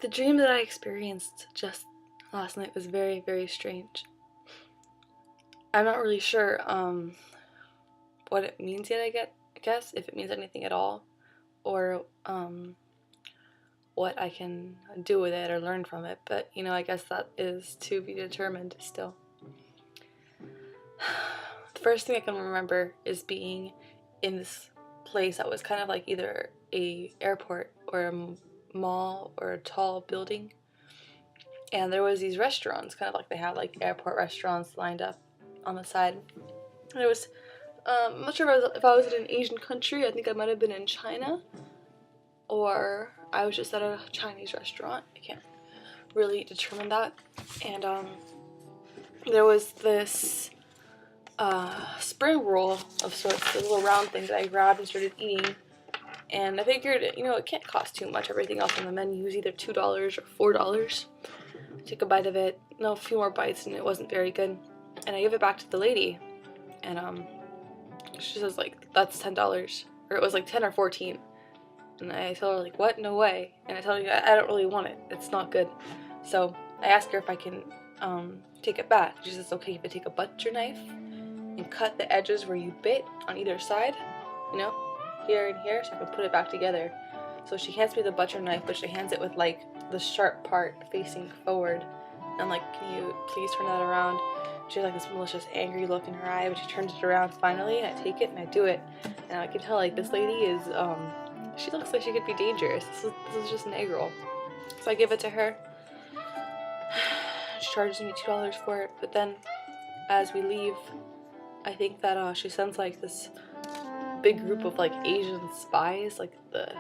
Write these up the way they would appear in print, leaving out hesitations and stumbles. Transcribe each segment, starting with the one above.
The dream that I experienced just last night was very, very strange. I'm not really sure what it means yet, I guess, if it means anything at all, or what I can do with it or learn from it, but I guess that is to be determined still. The first thing I can remember is being in this place that was kind of like either a airport or a mall or a tall building, and there was these restaurants, kind of like they have like airport restaurants lined up on the side. And it was I'm not sure if I was in an Asian country. I think I might have been in China, or I was just at a Chinese restaurant. I can't really determine that. And there was this spring roll of sorts, a little round thing that I grabbed and started eating. And I figured, it can't cost too much. Everything else on the menu was either $2 or $4. I took a bite of it, a few more bites, and it wasn't very good. And I give it back to the lady, and she says, like, that's $10, or it was like 10 or 14. And I tell her, like, what? No way. And I tell her, I don't really want it. It's not good. So I ask her if I can take it back. She says, okay, if I take a butcher knife and cut the edges where you bit on either side, here and here, so I can put it back together. So she hands me the butcher knife, but she hands it with, like, the sharp part facing forward. And I'm like, can you please turn that around? She has like this malicious, angry look in her eye, but she turns it around finally, and I take it and I do it. And I can tell, like, this lady is, she looks like she could be dangerous. This is just an egg roll. So I give it to her. She charges me $2 for it, but then as we leave, I think that she sends like this big group of like Asian spies, like the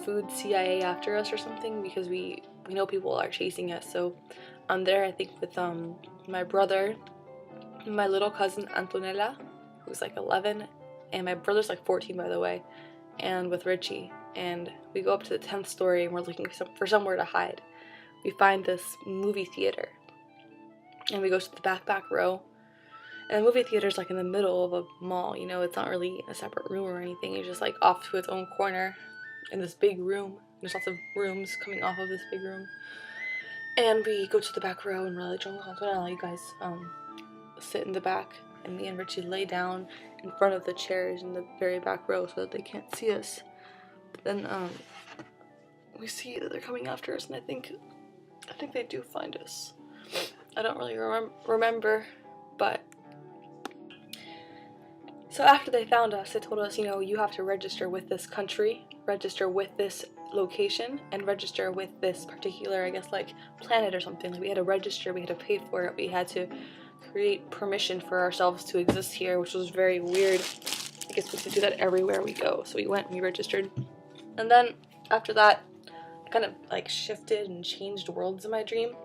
food CIA after us or something, because we know people are chasing us. So I'm there, I think, with my brother, my little cousin Antonella, who's like 11, and my brother's like 14, by the way, and with Richie. And we go up to the 10th story and we're looking for somewhere to hide. We find this movie theater, and we go to the back row. And the movie theater's like in the middle of a mall, it's not really a separate room or anything. It's just like off to its own corner in this big room. There's lots of rooms coming off of this big room. And we go to the back row and we're like, Antonella, you guys sit in the back. And me and Richie lay down in front of the chairs in the very back row so that they can't see us. But then we see that they're coming after us, and I think they do find us. I don't really remember, but so after they found us, they told us, you have to register with this country, register with this location, and register with this particular, I guess, like, planet or something. Like, we had to register, we had to pay for it, we had to create permission for ourselves to exist here, which was very weird. I guess we could do that everywhere we go. So we went and we registered. And then after that, I kind of like shifted and changed worlds in my dream.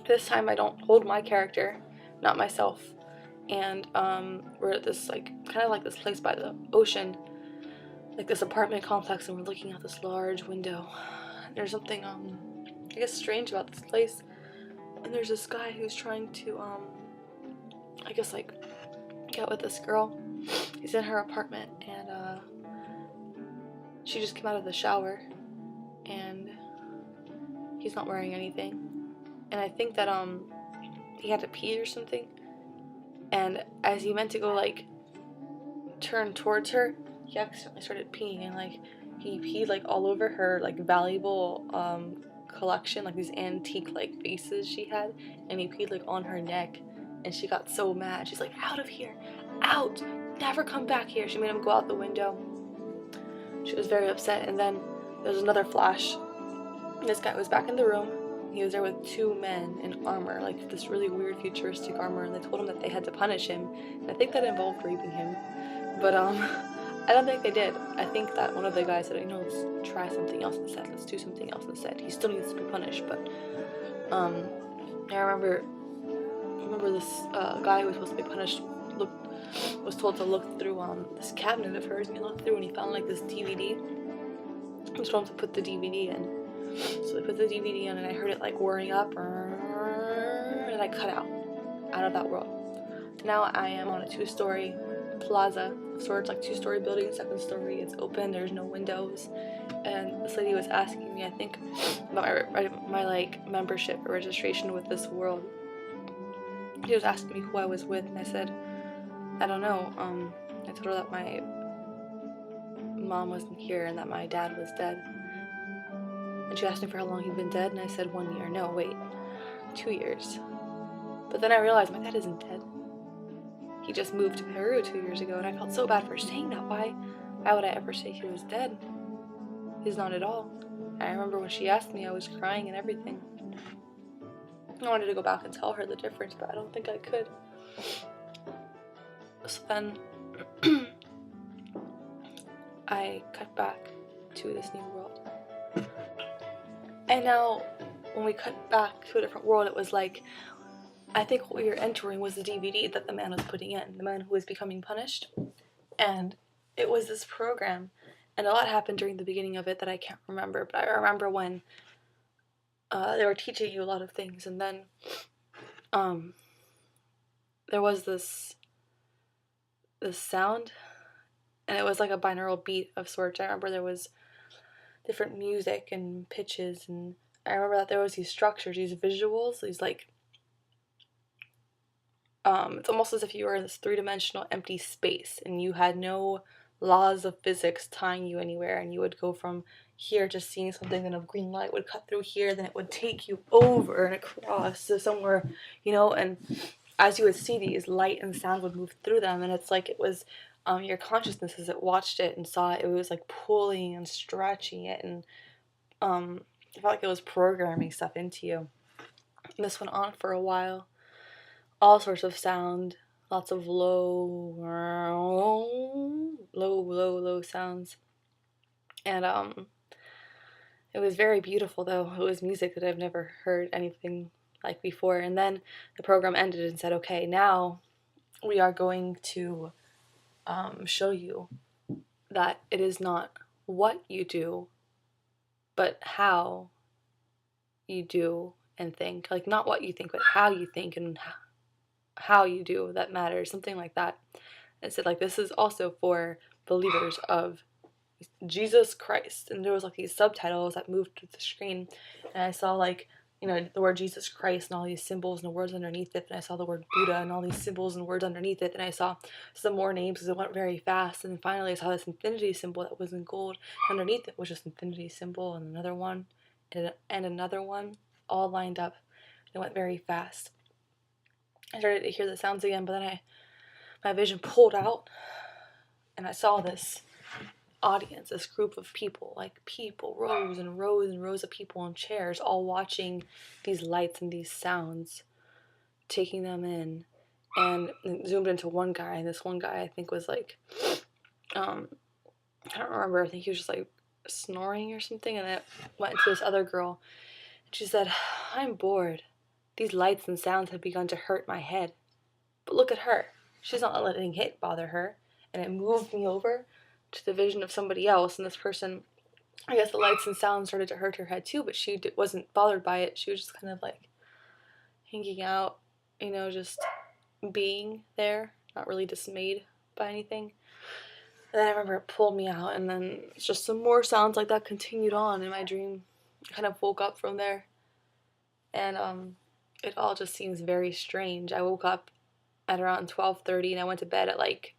This time I don't hold my character, not myself. And we're at this like kind of like this place by the ocean, like this apartment complex, and we're looking out this large window. There's something I guess strange about this place. And there's this guy who's trying to I guess like get with this girl. He's in her apartment, and she just came out of the shower, and he's not wearing anything. And I think that he had to pee or something. And as he meant to go like turn towards her, he accidentally started peeing, and like he peed like all over her like valuable collection, like these antique like vases she had, and he peed like on her neck. And she got so mad. She's like, out of here, out, never come back here. She made him go out the window. She was very upset. And then there was another flash. This guy was back in the room. He was there with two men in armor, like this really weird futuristic armor, and they told him that they had to punish him. And I think that involved raping him. But I don't think they did. I think that one of the guys said, let's try something else instead. Let's do something else instead. He still needs to be punished, but I remember this guy who was supposed to be punished was told to look through this cabinet of hers, and he looked through and he found like this DVD. He told him to put the DVD in. So they put the DVD in, and I heard it like whirring up, and I cut out of that world. Now I am on a 2-story plaza sorts, like 2-story building, second story, it's open, there's no windows. And this lady was asking me, I think, about my like membership or registration with this world. She was asking me who I was with, and I said, I don't know. I told her that my mom wasn't here and that my dad was dead. And she asked me for how long he'd been dead, and I said 1 year. No, wait, 2 years. But then I realized my dad isn't dead. He just moved to Peru 2 years ago, and I felt so bad for saying that. Why would I ever say he was dead? He's not at all. I remember when she asked me, I was crying and everything. I wanted to go back and tell her the difference, but I don't think I could. So then I cut back to this new world. And now when we cut back to a different world, it was like, I think what we were entering was the DVD that the man was putting in, the man who was becoming punished. And it was this program, and a lot happened during the beginning of it that I can't remember, but I remember when they were teaching you a lot of things, and then there was this sound, and it was like a binaural beat of sorts. I remember there was different music and pitches, and I remember that there was these structures, these visuals, these like, it's almost as if you were in this 3-dimensional empty space, and you had no laws of physics tying you anywhere, and you would go from here to seeing something, then a green light would cut through here, then it would take you over and across to somewhere, and as you would see these, light and sound would move through them, and it's like it was your consciousness as it watched it and saw it, it was like pulling and stretching it, and I felt like it was programming stuff into you. And this went on for a while. All sorts of sound, lots of low sounds, and it was very beautiful, though. It was music that I've never heard anything like before. And then the program ended and said, okay, now we are going to show you that it is not what you do, but how you do and think. Like, not what you think, but how you think and how you do that matters, something like that. It said, like, this is also for believers of Jesus Christ. And there was like these subtitles that moved to the screen, and I saw like, the word Jesus Christ and all these symbols and the words underneath it, and I saw the word Buddha and all these symbols and words underneath it, and I saw some more names because it went very fast, and then finally I saw this infinity symbol that was in gold. Underneath it was just infinity symbol and another one and another one, all lined up. It went very fast. I started to hear the sounds again, but then my vision pulled out, and I saw this audience, this group of people, rows and rows and rows of people in chairs, all watching these lights and these sounds, taking them in, and zoomed into one guy, and this one guy I think was like, I don't remember, I think he was just like snoring or something, and it went into this other girl, and she said, I'm bored. These lights and sounds have begun to hurt my head. But look at her. She's not letting it bother her. And it moved me over to the vision of somebody else. And this person, I guess the lights and sounds started to hurt her head too, but she wasn't bothered by it. She was just kind of like hanging out, just being there, not really dismayed by anything. And then I remember it pulled me out, and then just some more sounds like that continued on in my dream. I kind of woke up from there. And it all just seems very strange. I woke up at around 12:30, and I went to bed at like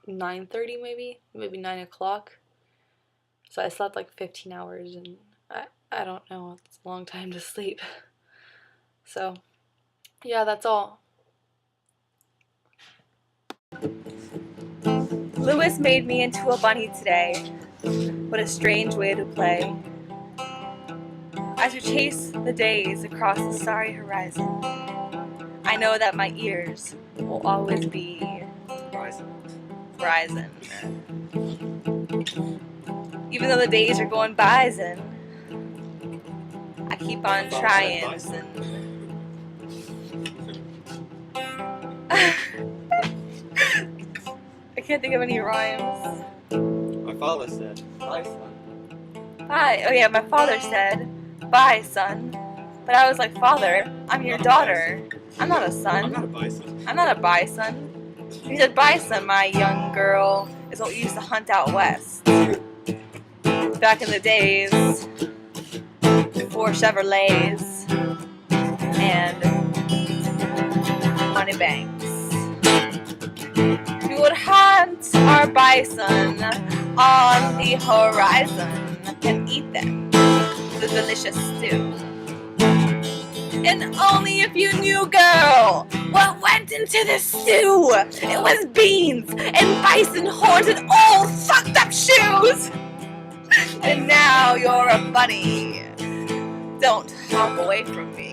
9:30 maybe 9 o'clock. So I slept like 15 hours, and I don't know, it's a long time to sleep. So yeah, that's all. Lewis made me into a bunny today. What a strange way to play. As we chase the days across the starry horizon, I know that my ears will always be rising. Even though the days are going bison, I keep on trying. I can't think of any rhymes. My father said, bye, son. Bye. Oh yeah, my father said, bye, son. But I was like, Father, I'm your daughter. I'm not a son. I'm not a bison. I'm not a bison. He said, bye, son, my young girl. is what we used to hunt out west. Back in the days before Chevrolets and money banks. We would hunt our bison on the horizon and eat them with a delicious stew. And only if you knew, girl, what went into the stew. It was beans and bison horns and old fucked up shoes. And now you're a bunny. Don't hop away from me.